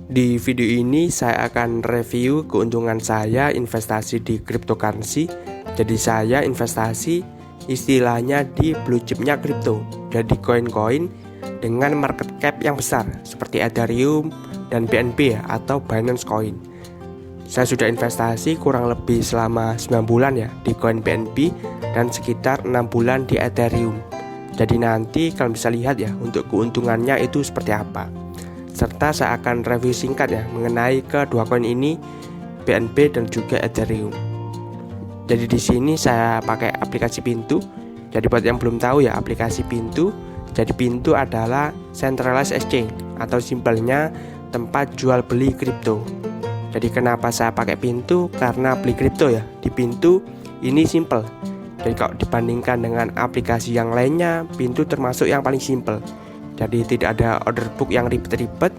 Di video ini saya akan review keuntungan saya investasi di cryptocurrency. Jadi saya investasi istilahnya di blue chipnya kripto, jadi koin-koin dengan market cap yang besar seperti Ethereum dan BNB atau Binance Coin. Saya sudah investasi kurang lebih selama 9 bulan ya di koin BNB dan sekitar 6 bulan di Ethereum. Jadi nanti kalian bisa lihat ya untuk keuntungannya itu seperti apa. Serta saya akan review singkat ya mengenai kedua koin ini, BNB dan juga Ethereum. Jadi di sini saya pakai aplikasi Pintu. Jadi buat yang belum tahu ya aplikasi Pintu, jadi Pintu adalah centralized exchange atau simpelnya tempat jual beli kripto. Jadi kenapa saya pakai Pintu? Karena beli kripto ya di Pintu ini simple. Jadi kalau dibandingkan dengan aplikasi yang lainnya, Pintu termasuk yang paling simple. Jadi tidak ada order book yang ribet-ribet,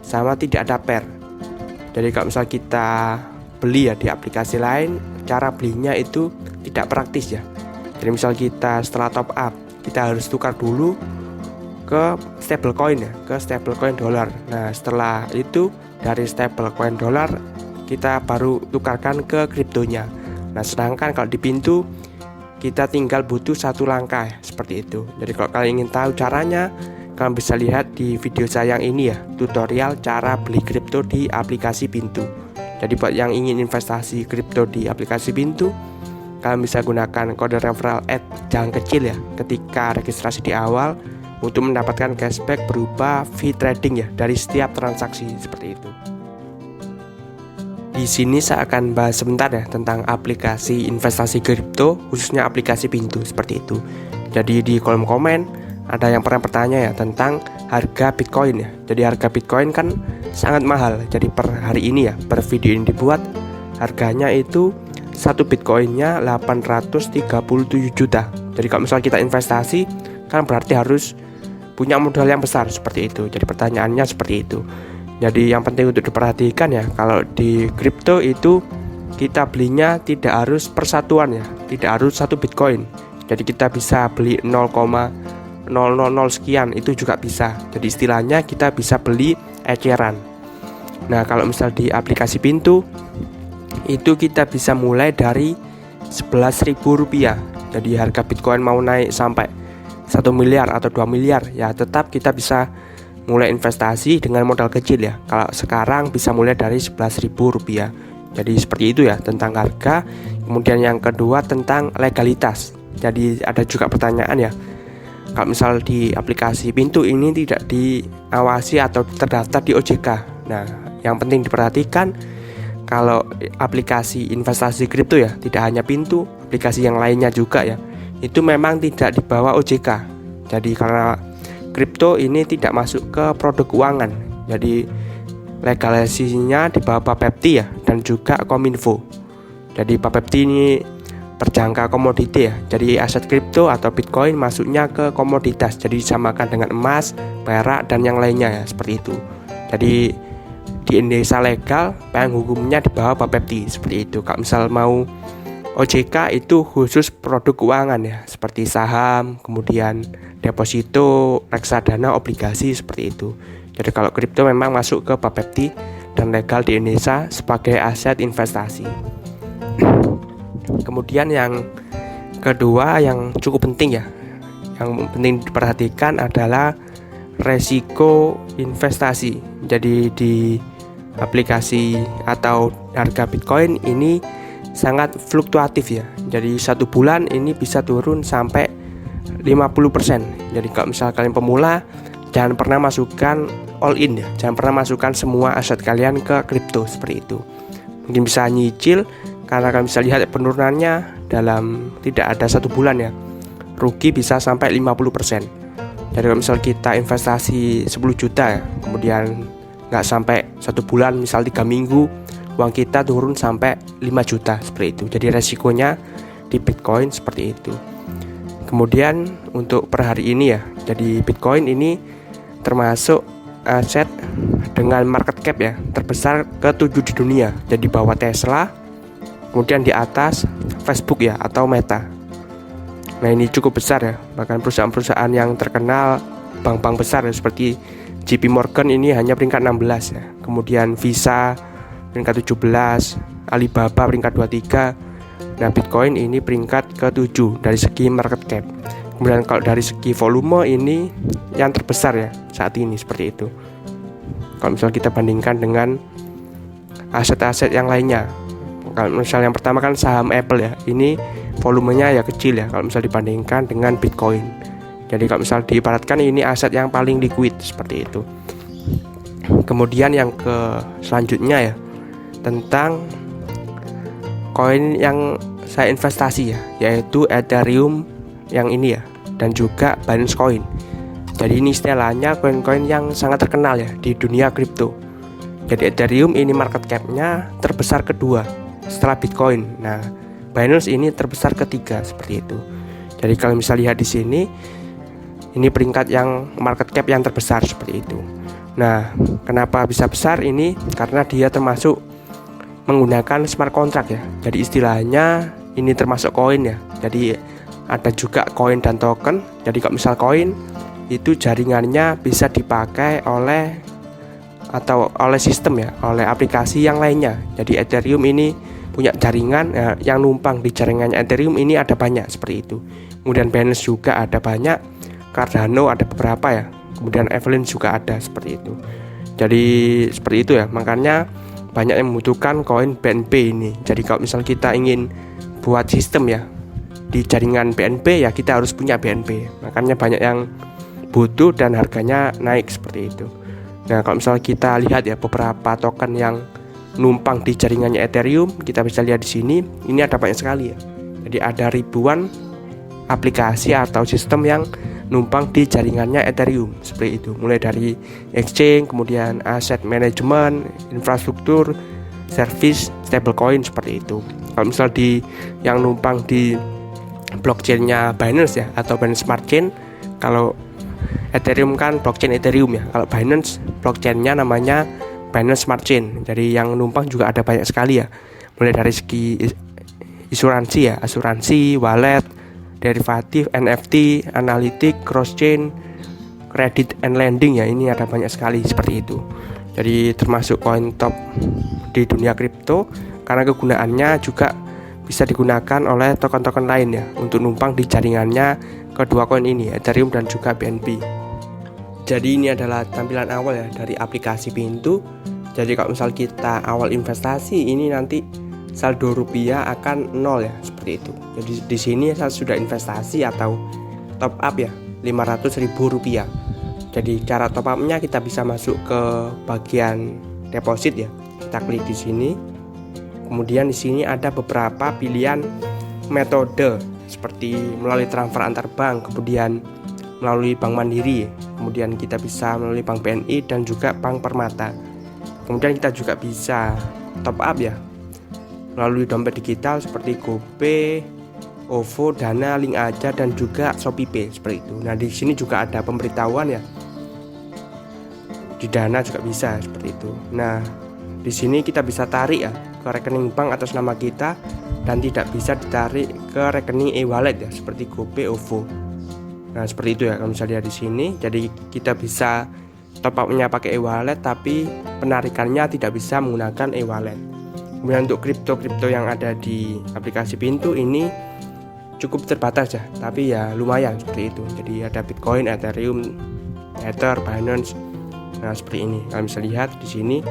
sama tidak ada pair. Jadi kalau misal kita beli ya di aplikasi lain, cara belinya itu tidak praktis ya. Jadi misal kita setelah top up, kita harus tukar dulu ke stablecoin ya, ke stablecoin dolar. Nah setelah itu dari stablecoin dolar kita baru tukarkan ke kriptonya. Nah sedangkan kalau di Pintu kita tinggal butuh satu langkah ya, seperti itu. Jadi kalau kalian ingin tahu caranya, kalian bisa lihat di video saya yang ini ya, tutorial cara beli kripto di aplikasi Pintu. Jadi buat yang ingin investasi kripto di aplikasi Pintu, kalian bisa gunakan kode referral jangan kecil ya ketika registrasi di awal untuk mendapatkan cashback berupa fee trading ya dari setiap transaksi seperti itu. Di sini saya akan bahas sebentar ya tentang aplikasi investasi kripto, khususnya aplikasi Pintu seperti itu. Jadi di kolom komen ada yang pernah bertanya ya tentang harga Bitcoin ya. Jadi harga Bitcoin kan sangat mahal. Jadi per hari ini ya, per video ini dibuat, harganya itu satu Bitcoinnya 837 juta. Jadi kalau misalnya kita investasi kan berarti harus punya modal yang besar seperti itu. Jadi pertanyaannya seperti itu. Jadi yang penting untuk diperhatikan ya, kalau di kripto itu kita belinya tidak harus persatuan ya, tidak harus satu Bitcoin. Jadi kita bisa beli 0,000 sekian itu juga bisa. Jadi istilahnya kita bisa beli eceran. Nah kalau misal di aplikasi Pintu itu kita bisa mulai dari Rp11.000. Jadi harga Bitcoin mau naik sampai 1 miliar atau 2 miliar ya tetap kita bisa mulai investasi dengan modal kecil ya. Kalau sekarang bisa mulai dari Rp11.000. Jadi seperti itu ya tentang harga. Kemudian yang kedua tentang legalitas. Jadi ada juga pertanyaan ya, kalau misal di aplikasi Pintu ini tidak diawasi atau terdaftar di OJK. Nah, yang penting diperhatikan kalau aplikasi investasi kripto ya, tidak hanya Pintu, aplikasi yang lainnya juga ya, itu memang tidak di bawah OJK. Jadi karena kripto ini tidak masuk ke produk keuangan, jadi legalisasinya di bawah Bapepti ya, dan juga Kominfo. Jadi Bapepti ini berjangka komoditi ya. Jadi aset kripto atau Bitcoin masuknya ke komoditas. Jadi disamakan dengan emas, perak dan yang lainnya ya, seperti itu. Jadi di Indonesia legal, payung hukumnya di bawah Bapepti seperti itu. Kalau misal mau OJK itu khusus produk keuangan ya, seperti saham, kemudian deposito, reksadana, obligasi seperti itu. Jadi kalau kripto memang masuk ke Bapepti dan legal di Indonesia sebagai aset investasi. Kemudian yang kedua yang cukup penting ya, yang penting diperhatikan adalah resiko investasi. Jadi di aplikasi atau harga Bitcoin ini sangat fluktuatif ya. Jadi satu bulan ini bisa turun sampai 50%. Jadi kalau misalnya kalian pemula, jangan pernah masukkan all in ya, jangan pernah masukkan semua aset kalian ke kripto seperti itu. Mungkin bisa nyicil, karena kalian bisa lihat penurunannya dalam tidak ada satu bulan ya, rugi bisa sampai 50%. Jadi kalau misal kita investasi 10 juta ya, kemudian nggak sampai satu bulan, misal 3 minggu, uang kita turun sampai 5 juta seperti itu. Jadi resikonya di Bitcoin seperti itu. Kemudian untuk per hari ini ya, jadi Bitcoin ini termasuk aset dengan market cap ya terbesar ke-7 di dunia. Jadi bawah Tesla, kemudian di atas Facebook ya atau Meta. Nah ini cukup besar ya, bahkan perusahaan-perusahaan yang terkenal, bank-bank besar ya, seperti JP Morgan ini hanya peringkat 16 ya. Kemudian Visa peringkat 17, Alibaba peringkat 23. Nah, Bitcoin ini peringkat ke-7 dari segi market cap. Kemudian kalau dari segi volume ini yang terbesar ya saat ini seperti itu. Kalau misalnya kita bandingkan dengan aset-aset yang lainnya. Kalau misalnya yang pertama kan saham Apple ya, ini volumenya ya kecil ya kalau misalnya dibandingkan dengan Bitcoin. Jadi kalau misalnya diibaratkan ini aset yang paling liquid seperti itu. Kemudian yang ke selanjutnya ya, tentang koin yang saya investasi ya, yaitu Ethereum yang ini ya, dan juga Binance Coin. Jadi ini istilahnya koin-koin yang sangat terkenal ya di dunia kripto. Jadi Ethereum ini market cap-nya terbesar kedua setelah Bitcoin. Nah, Binance ini terbesar ketiga seperti itu. Jadi kalau misalnya lihat di sini, ini peringkat yang market cap yang terbesar seperti itu. Nah, kenapa bisa besar ini? Karena dia termasuk menggunakan smart contract ya. Jadi istilahnya ini termasuk koin ya. Jadi ada juga koin dan token. Jadi kalau misal koin itu jaringannya bisa dipakai oleh sistem ya, oleh aplikasi yang lainnya. Jadi Ethereum ini punya jaringan yang numpang di jaringannya Ethereum ini ada banyak seperti itu. Kemudian Binance juga ada banyak, Cardano ada beberapa ya. Kemudian Avalanche juga ada seperti itu. Jadi seperti itu ya. Makanya banyak yang membutuhkan koin BNB ini. Jadi kalau misal kita ingin buat sistem ya di jaringan BNB ya kita harus punya BNB. Makanya banyak yang butuh dan harganya naik seperti itu. Nah, kalau misal kita lihat ya beberapa token yang numpang di jaringannya Ethereum, kita bisa lihat di sini. Ini ada banyak sekali ya. Jadi ada ribuan aplikasi atau sistem yang numpang di jaringannya Ethereum seperti itu. Mulai dari exchange, kemudian asset management, infrastruktur, service, stablecoin seperti itu. Kalau misal yang numpang di blockchainnya Binance ya atau Binance Smart Chain, kalau Ethereum kan blockchain Ethereum ya. Kalau Binance blockchainnya namanya Binance Smart Chain. Jadi yang numpang juga ada banyak sekali ya. Mulai dari segi asuransi, wallet, derivatif, NFT, analitik, cross chain, credit and lending ya. Ini ada banyak sekali seperti itu. Jadi termasuk koin top di dunia kripto karena kegunaannya juga bisa digunakan oleh token-token lain ya untuk numpang di jaringannya kedua koin ini, Ethereum dan juga BNB. Jadi ini adalah tampilan awal ya dari aplikasi Pintu. Jadi kalau misal kita awal investasi ini nanti saldo rupiah akan 0 ya seperti itu. Jadi di sini saya sudah investasi atau top up ya 500.000 rupiah. Jadi cara top up-nya kita bisa masuk ke bagian deposit ya. Kita klik di sini. Kemudian di sini ada beberapa pilihan metode seperti melalui transfer antar bank, kemudian melalui Bank Mandiri, kemudian kita bisa melalui Bank BNI dan juga Bank Permata. Kemudian kita juga bisa top up ya melalui dompet digital seperti GoPay, OVO, Dana, Link Aja dan juga ShopeePay seperti itu. Nah, di sini juga ada pemberitahuan ya. Di Dana juga bisa seperti itu. Nah, di sini kita bisa tarik ya ke rekening bank atas nama kita dan tidak bisa ditarik ke rekening e-wallet ya seperti GoPay, OVO. Nah, seperti itu ya kalau misalnya di sini. Jadi kita bisa top up-nya pakai e-wallet tapi penarikannya tidak bisa menggunakan e-wallet. Kemudian untuk kripto yang ada di aplikasi Pintu ini cukup terbatas ya, tapi ya lumayan seperti itu. Jadi ada Bitcoin, Ethereum, Ether, Binance. Nah, seperti ini. Kalian bisa lihat di sini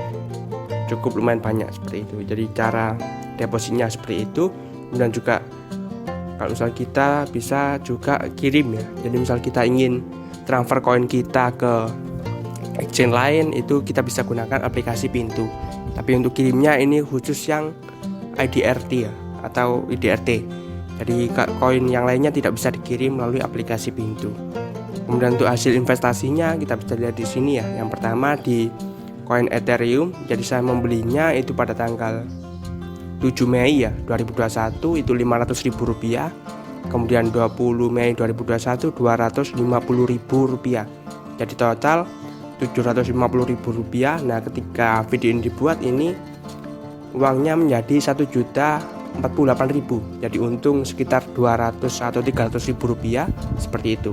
cukup lumayan banyak seperti itu. Jadi cara depositnya seperti itu. Kemudian juga kalau misal kita bisa juga kirim ya. Jadi misal kita ingin transfer koin kita ke exchange lain, itu kita bisa gunakan aplikasi Pintu. Tapi untuk kirimnya ini khusus yang IDRT ya atau IDRT. Jadi koin yang lainnya tidak bisa dikirim melalui aplikasi Pintu. Kemudian untuk hasil investasinya kita bisa lihat di sini ya. Yang pertama di koin Ethereum. Jadi saya membelinya itu pada tanggal 7 Mei ya 2021 itu Rp500.000. Kemudian 20 Mei 2021 Rp250.000. Jadi total Rp750.000. Nah, ketika video ini dibuat ini uangnya menjadi Rp1.048.000. Jadi untung sekitar 200 atau 300.000 rupiah seperti itu.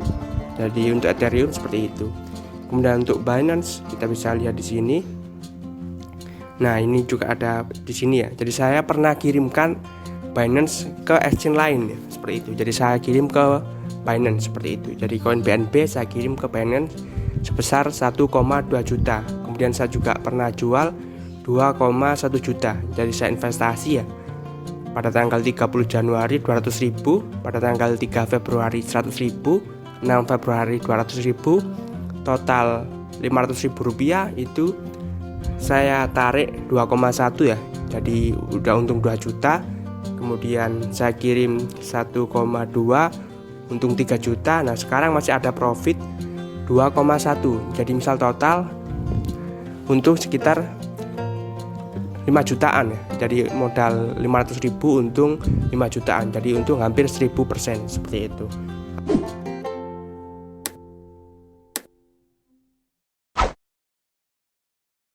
Jadi untuk Ethereum seperti itu. Kemudian untuk Binance kita bisa lihat di sini. Nah, ini juga ada di sini ya. Jadi saya pernah kirimkan Binance ke exchange lain ya, seperti itu. Jadi saya kirim ke Binance seperti itu. Jadi koin BNB saya kirim ke Binance sebesar 1,2 juta. Kemudian saya juga pernah jual 2,1 juta. Jadi saya investasi ya. Pada tanggal 30 Januari 200.000, pada tanggal 3 Februari 100.000, 6 Februari 200.000, total 500.000 rupiah itu saya tarik 2,1 ya. Jadi udah untung 2 juta. Kemudian saya kirim 1,2, untung 3 juta. Nah, sekarang masih ada profit 2,1. Jadi misal total untung sekitar 5 jutaan ya. Jadi modal 500.000 untung 5 jutaan. Jadi untung hampir 1000% seperti itu.